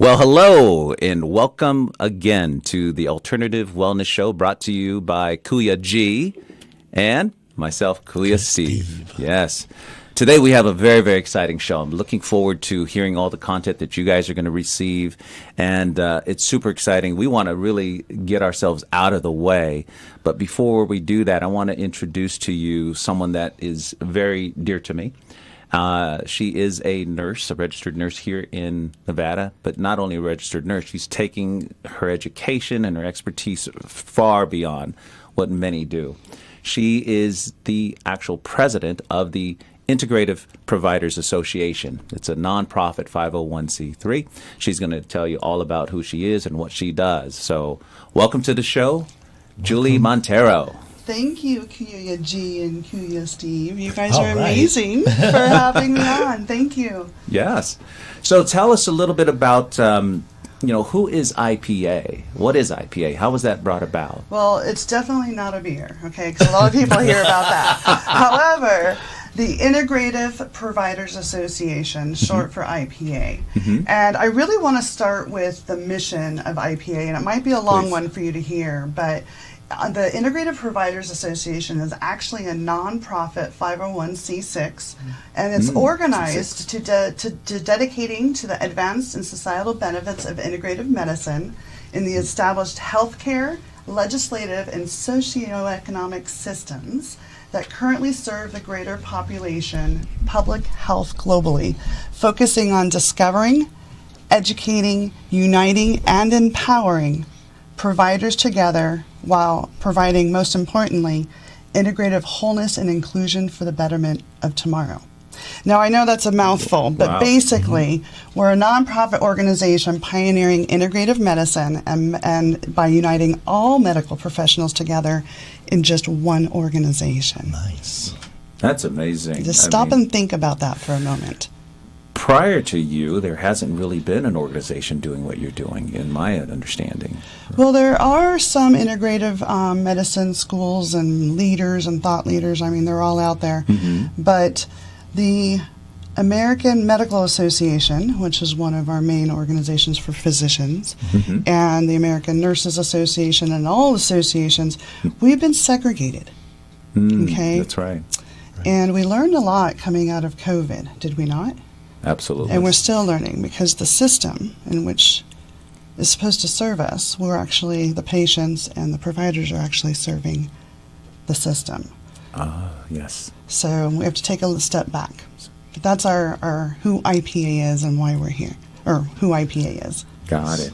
Well, hello and welcome again to the Alternative Wellness Show brought to you by Kuya G and myself, Kuya Steve. Yes. Today we have a very, very exciting show. I'm looking forward to hearing all the content that you guys are going to receive, and it's super exciting. We want to really get ourselves out of the way, but before we do that, I want to introduce to you someone that is very dear to me. She is a nurse, a registered nurse here in Nevada, but not only a registered nurse, she's taking her education and her expertise far beyond what many do. She is the actual president of the Integrative Providers Association. It's a nonprofit 501c3. She's going to tell you all about who she is and what she does. So welcome to the show, Julie Monteiro. Thank you, Kuya G and Kuya Steve. You guys are amazing for having me on. Thank you. Yes. So tell us a little bit about, who is IPA? What is IPA? How was that brought about? Well, it's definitely not a beer, okay, because a lot of people hear about that. However, the Integrative Providers Association, short for IPA. And I really want to start with the mission of IPA, and it might be a long one for you to hear, but the Integrative Providers Association is actually a nonprofit 501c6, and it's organized to dedicating to the advanced and societal benefits of integrative medicine in the established healthcare, legislative, and socioeconomic systems that currently serve the greater population public health globally, focusing on discovering, educating, uniting, and empowering providers together while providing, most importantly, integrative wholeness and inclusion for the betterment of tomorrow. Now, I know that's a mouthful, but basically, we're a nonprofit organization pioneering integrative medicine and by uniting all medical professionals together in just one organization. Nice. That's amazing. Just stop and think about that for a moment. Prior to you, there hasn't really been an organization doing what you're doing, in my understanding. Well, there are some integrative medicine schools and leaders and thought leaders. I mean, they're all out there. But the American Medical Association, which is one of our main organizations for physicians, and the American Nurses Association and all associations, we've been segregated. Okay? That's right. And we learned a lot coming out of COVID, did we not? Absolutely. And we're still learning because the system in which is supposed to serve us, we're actually, the patients and the providers are actually serving the system. Yes. So we have to take a step back. But that's our who IPA is and why we're here, or who IPA is. Got it.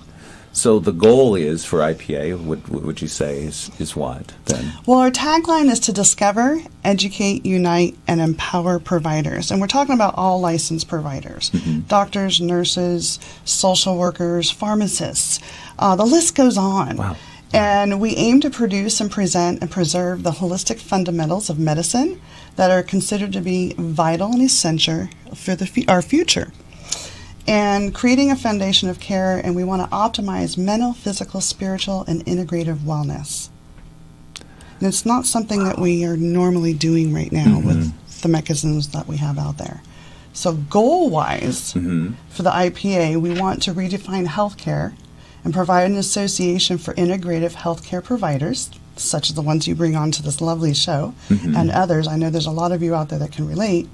So the goal is for IPA, what would you say is what then? Well, our tagline is to discover, educate, unite, and empower providers. And we're talking about all licensed providers. Doctors, nurses, social workers, pharmacists. The list goes on. Wow. And we aim to produce and present and preserve the holistic fundamentals of medicine that are considered to be vital and essential for our future. And creating a foundation of care, and we want to optimize mental, physical, spiritual, and integrative wellness. And it's not something that we are normally doing right now with the mechanisms that we have out there. So goal-wise, for the IPA, we want to redefine healthcare and provide an association for integrative healthcare providers, such as the ones you bring on to this lovely show, and others. I know there's a lot of you out there that can relate,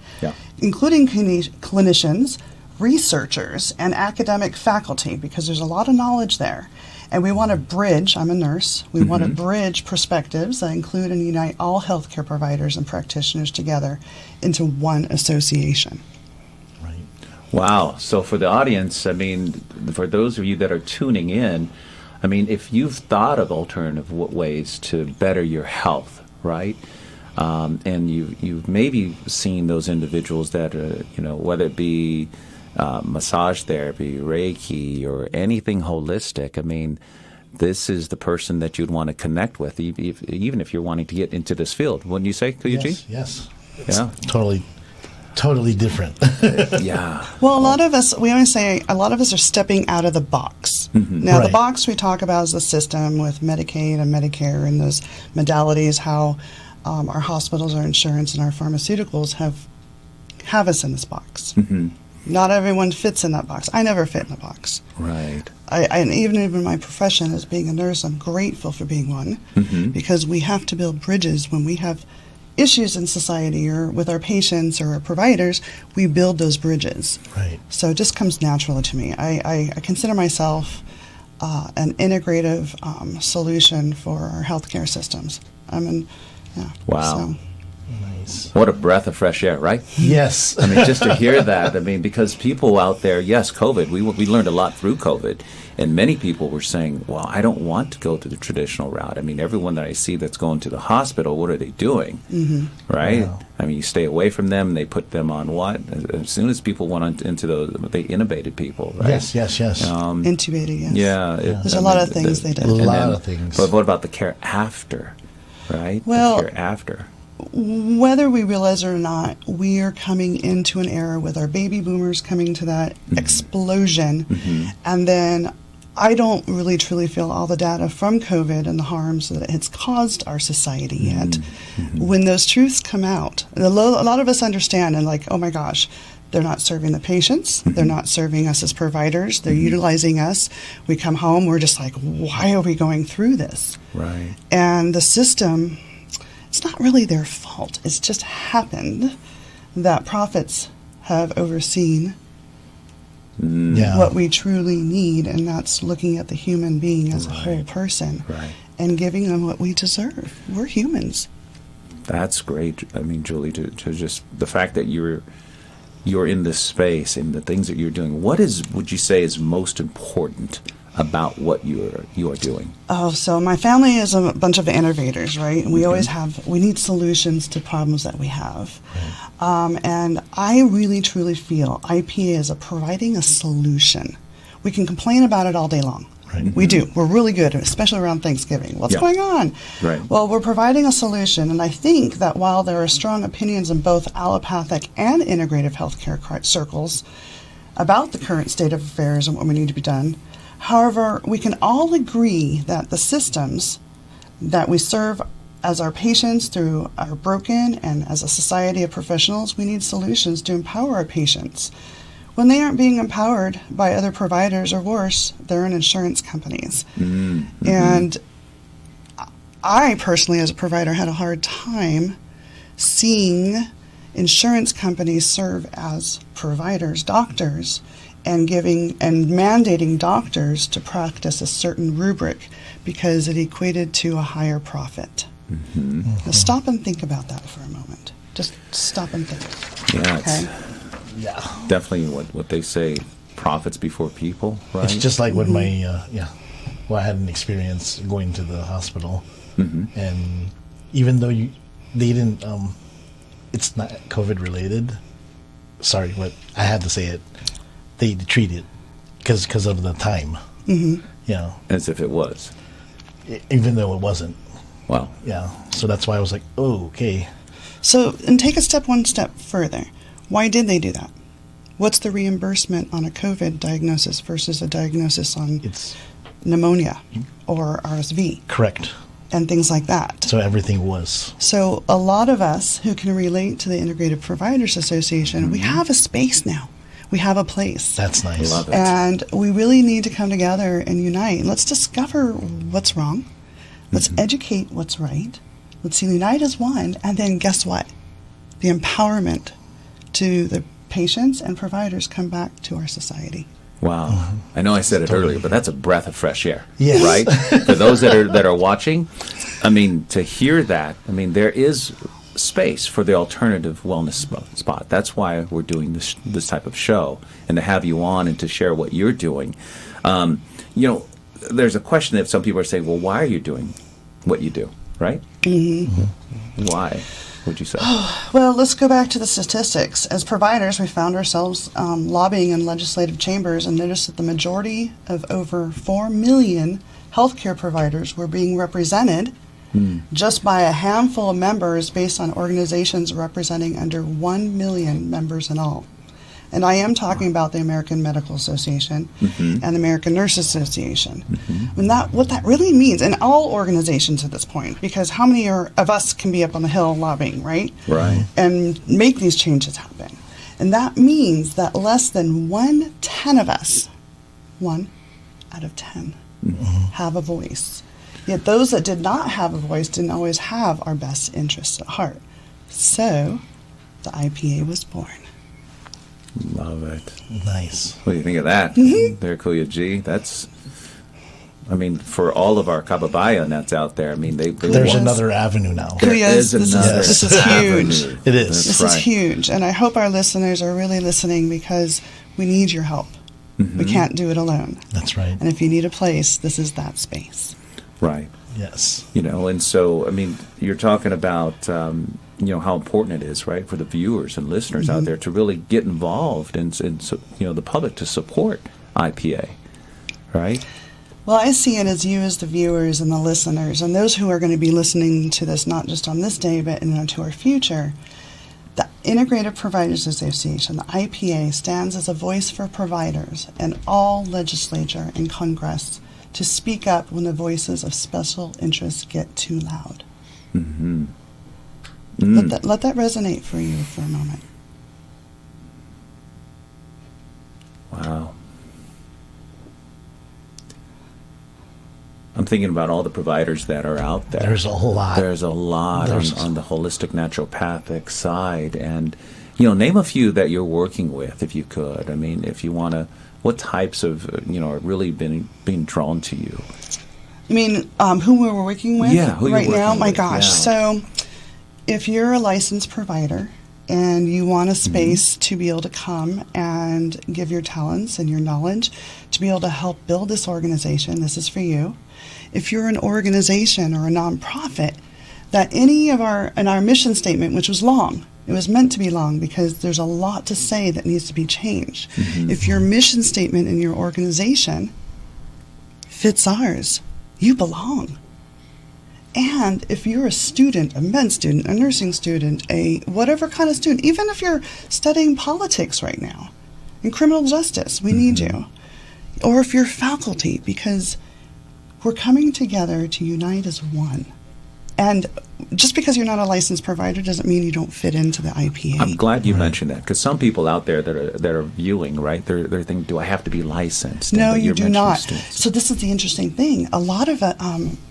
including clinicians, researchers, and academic faculty, because there's a lot of knowledge there. And we want to bridge, I'm a nurse, we want to bridge perspectives that include and unite all healthcare providers and practitioners together into one association. Right. Wow. So for the audience, for those of you that are tuning in, if you've thought of alternative ways to better your health, right? And you've maybe seen those individuals that, whether it be massage therapy, Reiki, or anything holistic. This is the person that you'd want to connect with, even if you're wanting to get into this field. Wouldn't you say, Kuya? Yes. Yeah. Totally different. Yeah. Well, we always say a lot of us are stepping out of the box. Now, the box we talk about is the system with Medicaid and Medicare and those modalities, how our hospitals, our insurance, and our pharmaceuticals have us in this box. Not everyone fits in that box. I never fit in a box. Right. And even in my profession as being a nurse, I'm grateful for being one, because we have to build bridges when we have issues in society or with our patients or our providers. We build those bridges. Right. So it just comes naturally to me. I consider myself an integrative solution for our healthcare systems. Wow. So. Nice. What a breath of fresh air, right? Yes. I mean, just to hear that, I mean, because people out there, yes, COVID, we learned a lot through COVID, and many people were saying, well, I don't want to go to the traditional route. I mean, everyone that I see that's going to the hospital, what are they doing? Right? Wow. I mean, you stay away from them, they put them on what? As soon as people went into those, they intubated people, right? Yes. Intubated, yes. Yeah. There's a lot of things they did. A lot of things. But what about the care after, right? Well, the care after. Whether we realize it or not, we are coming into an era with our baby boomers coming to that explosion. And then I don't really truly feel all the data from COVID and the harms that it's caused our society yet. When those truths come out, a lot of us understand and like, oh my gosh, they're not serving the patients. They're not serving us as providers. They're utilizing us. We come home, we're just like, why are we going through this? Right. And the system, it's not really their fault. It's just happened that prophets have overseen what we truly need, and that's looking at the human being as a whole person and giving them what we deserve. We're humans. That's great. I mean, Julie, to just the fact that you're in this space and the things that you're doing, what would you say is most important about what you are doing? Oh, so my family is a bunch of innovators, right? And we always we need solutions to problems that we have. And I really, truly feel IPA is providing a solution. We can complain about it all day long. Right. We do. We're really good, especially around Thanksgiving. What's going on? Right. Well, we're providing a solution, and I think that while there are strong opinions in both allopathic and integrative healthcare circles about the current state of affairs and what we need to be done, however, we can all agree that the systems that we serve as our patients through are broken, and as a society of professionals, we need solutions to empower our patients. When they aren't being empowered by other providers, or worse, they're in insurance companies. And I personally, as a provider, had a hard time seeing insurance companies serve as providers, doctors, and mandating doctors to practice a certain rubric because it equated to a higher profit. Now stop and think about that for a moment. Just stop and think. Yeah, Okay. it's definitely what they say, profits before people, right? It's just like with my, I had an experience going to the hospital, and even though they didn't, it's not COVID related. Sorry, but I had to say it. They treat it because of the time. As if it was. Even though it wasn't. Wow. Yeah. So that's why I was like, oh, okay. So, and take one step further. Why did they do that? What's the reimbursement on a COVID diagnosis versus a diagnosis on pneumonia or RSV? Correct. And things like that. So everything was. So a lot of us who can relate to the Integrative Providers Association, we have a space now. We have a place. That's nice. Love it. And we really need to come together and unite. Let's discover what's wrong. Let's educate what's right. Let's unite as one. And then guess what? The empowerment to the patients and providers come back to our society. Wow. I know I said it earlier, but that's a breath of fresh air. Yes. Right? For those that are watching, I mean, to hear that, I mean, there is space for the alternative wellness spot. That's why we're doing this type of show, and to have you on and to share what you're doing. There's a question that some people are saying, well, why are you doing what you do, right? Why, would you say? Well, let's go back to the statistics. As providers, we found ourselves lobbying in legislative chambers and noticed that the majority of over 4 million healthcare providers were being represented just by a handful of members based on organizations representing under 1 million members in all. And I am talking about the American Medical Association and the American Nurse Association. And what that really means, and all organizations at this point, because how many of us can be up on the Hill lobbying, right? Right. And make these changes happen. And that means that less than 1/10 of us, 1 out of 10, have a voice. Yet those that did not have a voice didn't always have our best interests at heart. So the IPA was born. Love it. Nice. What do you think of that? There, Kuya G. That's, I mean, for all of our kababayan that's out there, I mean, they There's Yes. another avenue now. There Kuyas, is this another is huge. avenue. It is. That's This right. is huge, and I hope our listeners are really listening because we need your help. We can't do it alone. That's right. And if you need a place, this is that space. Right. Yes. You know, and so, I mean, you're talking about, you know, how important it is, right, for the viewers and listeners out there to really get involved and so, you know, the public to support IPA, right? Well, I see it as you as the viewers and the listeners and those who are going to be listening to this not just on this day but into our future. The Integrative Providers Association, the IPA, stands as a voice for providers and all legislature and Congress to speak up when the voices of special interests get too loud. Let that resonate for you for a moment. Wow. I'm thinking about all the providers that are out there. There's a lot. There's a lot There's- on the holistic naturopathic side. And, you know, name a few that you're working with, if you could. I mean, if you want to, what types of, you know, are really being drawn to you? I mean, who we're working with Yeah, who you're right now? working My with, gosh. yeah. So if you're a licensed provider and you want a space to be able to come and give your talents and your knowledge to be able to help build this organization, this is for you. If you're an organization or a nonprofit, that any of our mission statement, which was long, it was meant to be long because there's a lot to say that needs to be changed. If your mission statement in your organization fits ours, you belong. And if you're a student, a med student, a nursing student, a whatever kind of student, even if you're studying politics right now, in criminal justice, we need you. Or if you're faculty, because we're coming together to unite as one. And just because you're not a licensed provider doesn't mean you don't fit into the IPA. I'm glad you mentioned that, because some people out there that are viewing, right, they're thinking, do I have to be licensed? No, But you you're do mentioning not. students. So this is the interesting thing. A lot of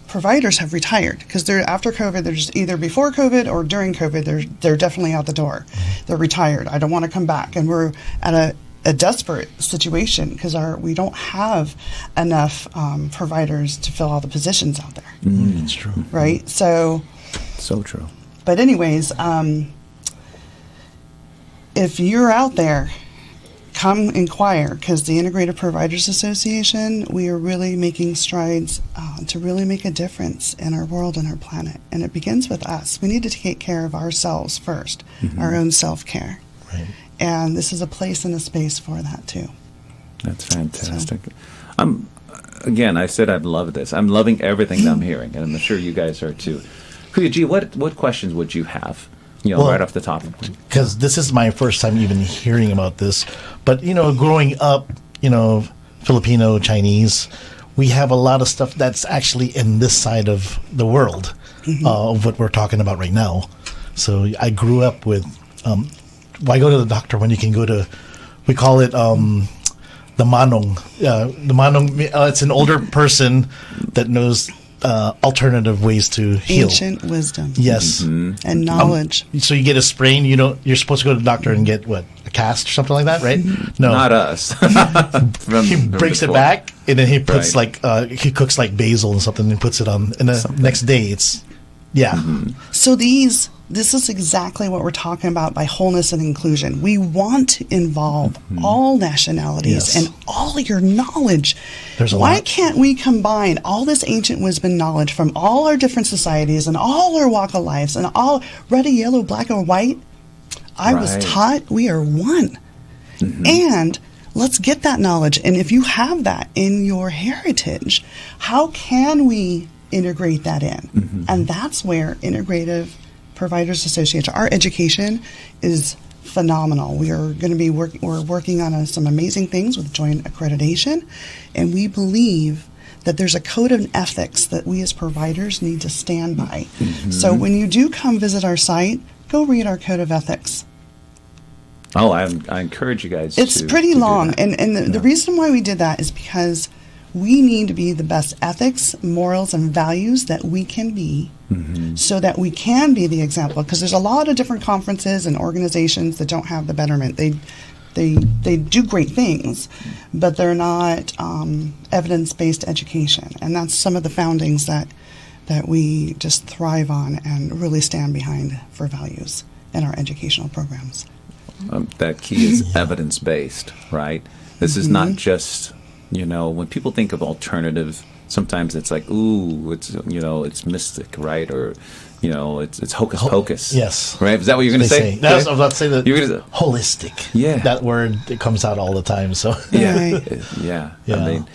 providers have retired because they're after COVID. They're just either before COVID or during COVID. They're definitely out the door. They're retired. I don't want to come back, and we're at a desperate situation because we don't have enough providers to fill all the positions out there. It's true. Right. So true. But anyways, if you're out there, come inquire, because the Integrative Providers Association, we are really making strides to really make a difference in our world and our planet. And it begins with us. We need to take care of ourselves first, our own self-care. Right. And this is a place and a space for that too. That's fantastic. Again, I said I'd love this. I'm loving everything that I'm hearing, and I'm sure you guys are too. Kuya G, what questions would you have? You know, Well, right off the top. Because this is my first time even hearing about this. But, you know, growing up, you know, Filipino, Chinese, we have a lot of stuff that's actually in this side of the world of what we're talking about right now. So I grew up with, why go to the doctor when you can go to, we call it the manong. The manong, it's an older person that knows alternative ways to heal. Ancient wisdom. Yes. And knowledge. So you get a sprain, you're supposed to go to the doctor and get what, a cast or something like that, right? No. Not us. He breaks it back and then he puts Right. he cooks like basil and something and puts it on, and the next day it's, So this is exactly what we're talking about by wholeness and inclusion. We want to involve all nationalities Yes. and all your knowledge. There's a Why lot. can't we combine all this ancient wisdom knowledge from all our different societies and all our walk of lives and all red, yellow, black, or white? I was Right. taught we are one. And let's get that knowledge. And if you have that in your heritage, how can we integrate that in? And that's where Integrative Providers Association, our education is phenomenal. We are going to be we're working on some amazing things with joint accreditation, and we believe that there's a code of ethics that we as providers need to stand by. So when you do come visit our site, go read our code of ethics. Oh, I encourage you guys. It's to pretty do long, that. and the reason why we did that is because we need to be the best ethics, morals, and values that we can be, so that we can be the example. Because there's a lot of different conferences and organizations that don't have the betterment. They do great things, but they're not evidence-based education, and that's some of the foundings that we just thrive on and really stand behind for values in our educational programs. That key is evidence-based, right? This is not just, when people think of alternative, sometimes it's like, ooh, it's mystic, right? Or, it's hocus pocus. Yes. Right? Is that what you're going to say? I was about to say that. You're gonna say, holistic. Yeah. That word, it comes out all the time. So. yeah. Right. Yeah. Yeah. I mean,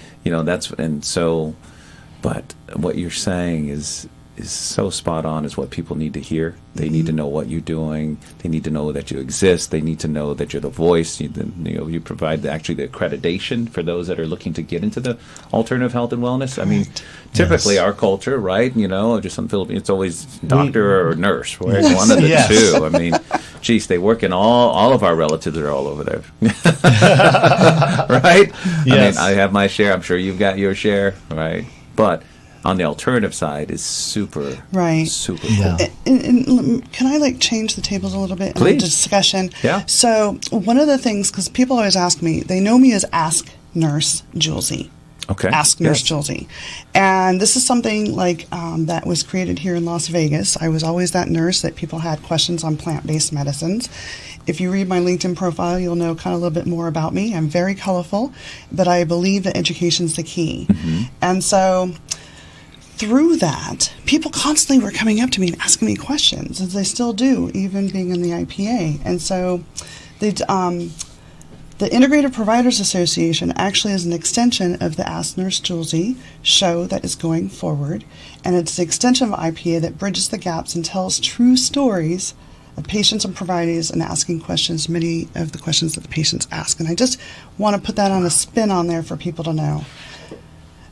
but what you're saying is so spot on, is what people need to hear. They need to know what you're doing. They need to know that you exist. They need to know that you're the voice. You provide the accreditation for those that are looking to get into the alternative health and wellness. I mean, typically our culture, right? Just some Philippines, it's always doctor or nurse, right? Yes. One of the Yes. two. I mean, geez, they work in all of our relatives are all over there, right? Yes. I have my share. I'm sure you've got your share, right? But on the alternative side is super Right. super Yeah. cool. And can I change the tables a little bit in Please. the discussion? Yeah. So one of the things, because people always ask me, they know me as Ask Nurse Julesy. Okay. Ask Nurse Yes. Julesy. And this is something that was created here in Las Vegas. I was always that nurse that people had questions on plant-based medicines. If you read my LinkedIn profile, you'll know kind of a little bit more about me. I'm very colorful, but I believe that education's the key. And so through that, people constantly were coming up to me and asking me questions, as they still do, even being in the IPA. And so the Integrative Providers Association actually is an extension of the Ask Nurse Julesy show that is going forward. And it's an extension of IPA that bridges the gaps and tells true stories of patients and providers and asking questions, many of the questions that the patients ask. And I just want to put that on a spin on there for people to know.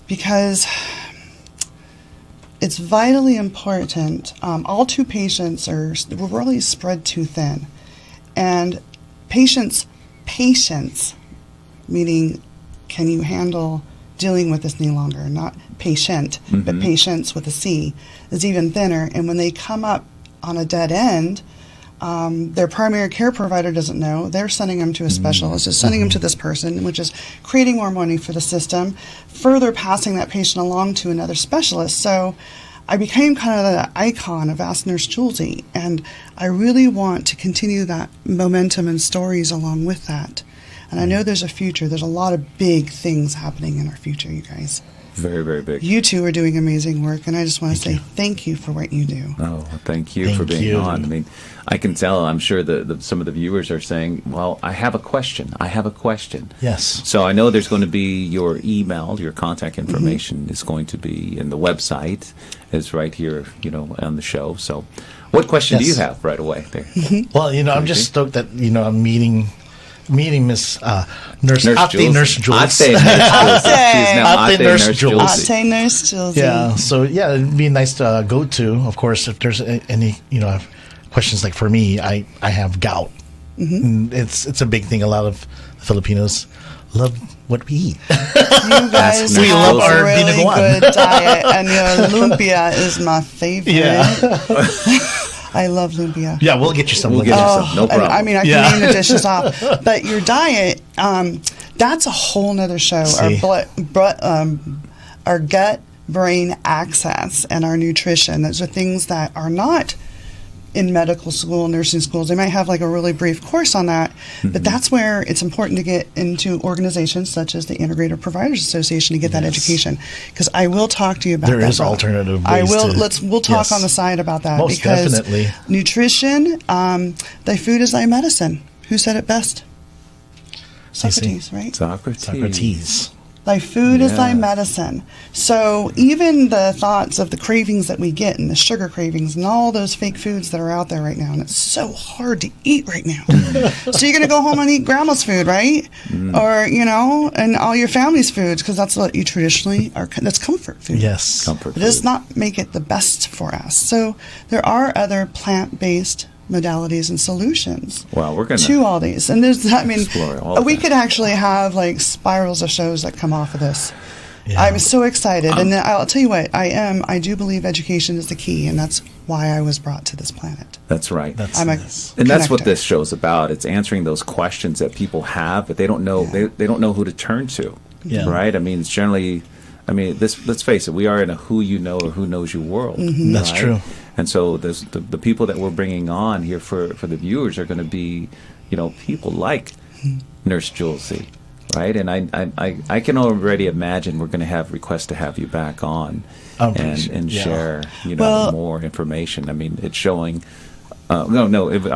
Because it's vitally important. All two patients were really spread too thin. And patients, meaning can you handle dealing with this any longer? Not patient, but patients with a C, is even thinner. And when they come up on a dead end, their primary care provider doesn't know. They're sending them to a specialist, is sending them to this person, which is creating more money for the system, further passing that patient along to another specialist. So I became kind of the icon of Ask Nurse Julesy, and I really want to continue that momentum and stories along with that. And I know there's a future. There's a lot of big things happening in our future, you guys. Very, very big. You two are doing amazing work, and I just want to say thank you for what you do. Oh, thank you for Thank being you. on. I mean, I can tell, I'm sure some of the viewers are saying, well, I have a question. Yes. So I know there's going to be your email, your contact information is going to be in the website, is right here, on the show. So what question do you Yes. have right away there? Well, I'm just stoked that, I'm meeting Miss Nurse Ate Nurse Jules. Ate Nurse Jules. She is now Ate Ate Nurse Nurse Jules. Jules. Ate Nurse Julesy. Yeah, so it'd be nice to go to. Of course, if there's any questions, like for me, I have gout. It's a big thing. A lot of Filipinos love what we eat. You guys We have love a our really Binaguan. good diet, and your lumpia is my favorite. Yeah. I love lumpia. Yeah, we'll get you some. We'll later. get you some. No and problem. I mean, I can Yeah. name the dishes off, but your diet, that's a whole nother show. See. Our gut brain access and our nutrition. Those are things that are not in medical school, nursing schools. They might have like a really brief course on that, but that's where it's important to get into organizations such as the Integrative Providers Association to get that Yes. education. Because I will talk to you about There that. is brother. alternative I ways will. to- We'll talk Yes. on the side about that. Most because definitely. nutrition, thy food is thy medicine. Who said it best? Stacey. Socrates, right? Socrates. Thy food is thy Yeah. medicine. So even the thoughts of the cravings that we get and the sugar cravings and all those fake foods that are out there right now, and it's so hard to eat right now. So you're going to go home and eat grandma's food, right? Or, and all your family's foods, because that's what you traditionally are. That's comfort food. Yes. Comfort It does food. not make it the best for us. So there are other plant-based modalities and solutions Well, we're going to all these. And there's, I mean, explore all of we that. could actually have like spirals of shows that come off of this. Yeah. I'm so excited. And I'll tell you what, I do believe education is the key, and that's why I was brought to this planet. That's right. That's I'm a nice. And that's what connector. this show's about. It's answering those questions that people have, but they don't know. They don't know who to turn to. Yeah. Right. I mean, it's generally. I mean, let's face it. We are in a who you know or who knows you world. That's right? true. And so the people that we're bringing on here for the viewers are going to be, people like Nurse Julesy, right? And I can already imagine we're going to have requests to have you back on and yeah. share Well- more information. I mean, it's showing. I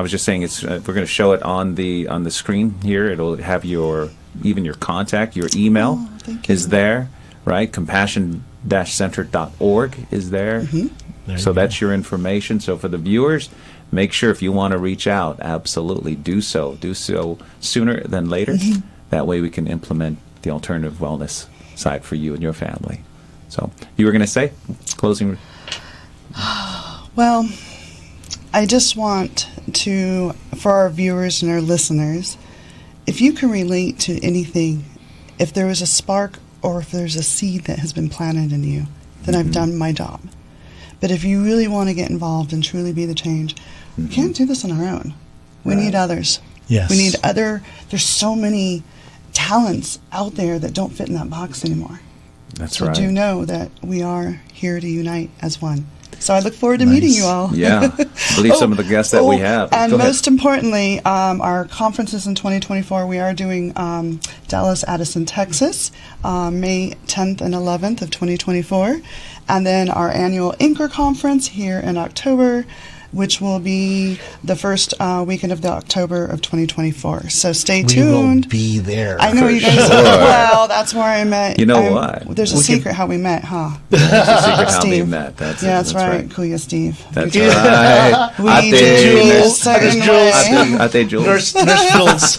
was just saying we're going to show it on the screen here. It'll have your contact, your email thank you. is there, right? Compassion-center.org is there. There So you that's your information. So for the viewers, make sure if you want to reach out, absolutely do so. Do so sooner than later. That way we can implement the alternative wellness side for you and your family. So you were going to say closing. Well, I just want to, for our viewers and our listeners, if you can relate to anything, if there was a spark or if there's a seed that has been planted in you, then I've done my job. But if you really want to get involved and truly be the change, we can't do this on our own. We need others. Yes. We need there's so many talents out there that don't fit in that box anymore. That's So right. do know that we are here to unite as one. So I look forward to meeting you all. Yeah. I believe some of the guests that we have. And Go ahead. most importantly, our conferences in 2024, we are doing Dallas, Addison, Texas, May 10th and 11th of 2024. And then our annual Anchor Conference here in October, which will be the first weekend of the October of 2024. So stay We will tuned. be there. I know For you guys. sure. Well, that's where I met. You know what? There's a We can- secret how we met, huh? That's the secret how they Steve. met. That's Yeah, it. that's right. Kuya Steve. That's right. We I did think a Nurse- certain Jules. way. I think Jules. Nurse Jules.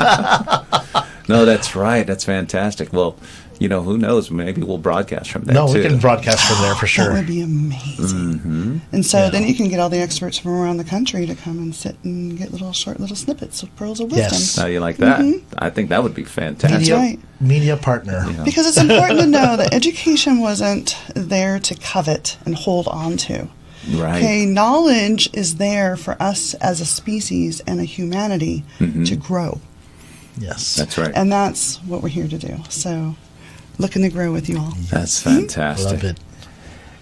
No, that's right. That's fantastic. Well, who knows? Maybe we'll broadcast from there No, too. we can broadcast from there for That sure. would be amazing. Mm-hmm. And so Yeah. then you can get all the experts from around the country to come and sit and get short little snippets of pearls of wisdom. Yes. How you like that? I think that would be fantastic. Media, right. media partner. Yeah. Because it's important to know that education wasn't there to covet and hold on to. Right. Okay, knowledge is there for us as a species and a humanity to grow. Yes. That's right. And that's what we're here to do. So looking to grow with you all. That's fantastic. Love it.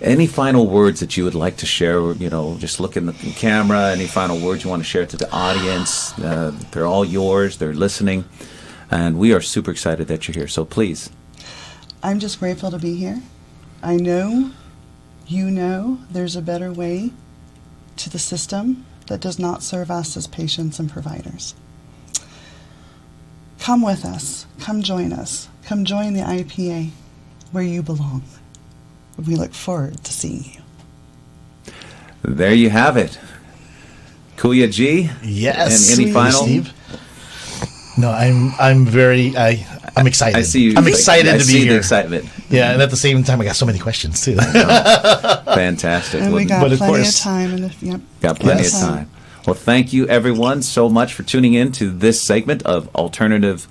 Any final words that you would like to share? Just look in the camera. Any final words you want to share to the audience? They're all yours. They're listening. And we are super excited that you're here. So please. I'm just grateful to be here. I know there's a better way to the system that does not serve us as patients and providers. Come with us. Come join us. Come join the IPA where you belong. We look forward to seeing you. There you have it. Kuya G. Yes. And any Sweet. final? Steve? No, I'm excited. I see you. I'm excited I to see be the here. excitement. Yeah, and at the same time, I got so many questions too. Fantastic. And we Well, got but of plenty of course- time. Yep. Got plenty Yes. of time. Well, thank you everyone so much for tuning in to this segment of Alternative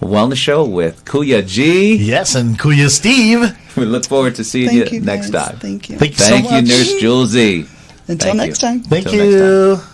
Wellness Show with Kuya G. Yes, and Kuya Steve. We look forward to seeing Thank you you next guys. time. Thank you. Thank you so Thank you, much. Nurse Julesy. Until Thank next you. time. Thank Till next time. you.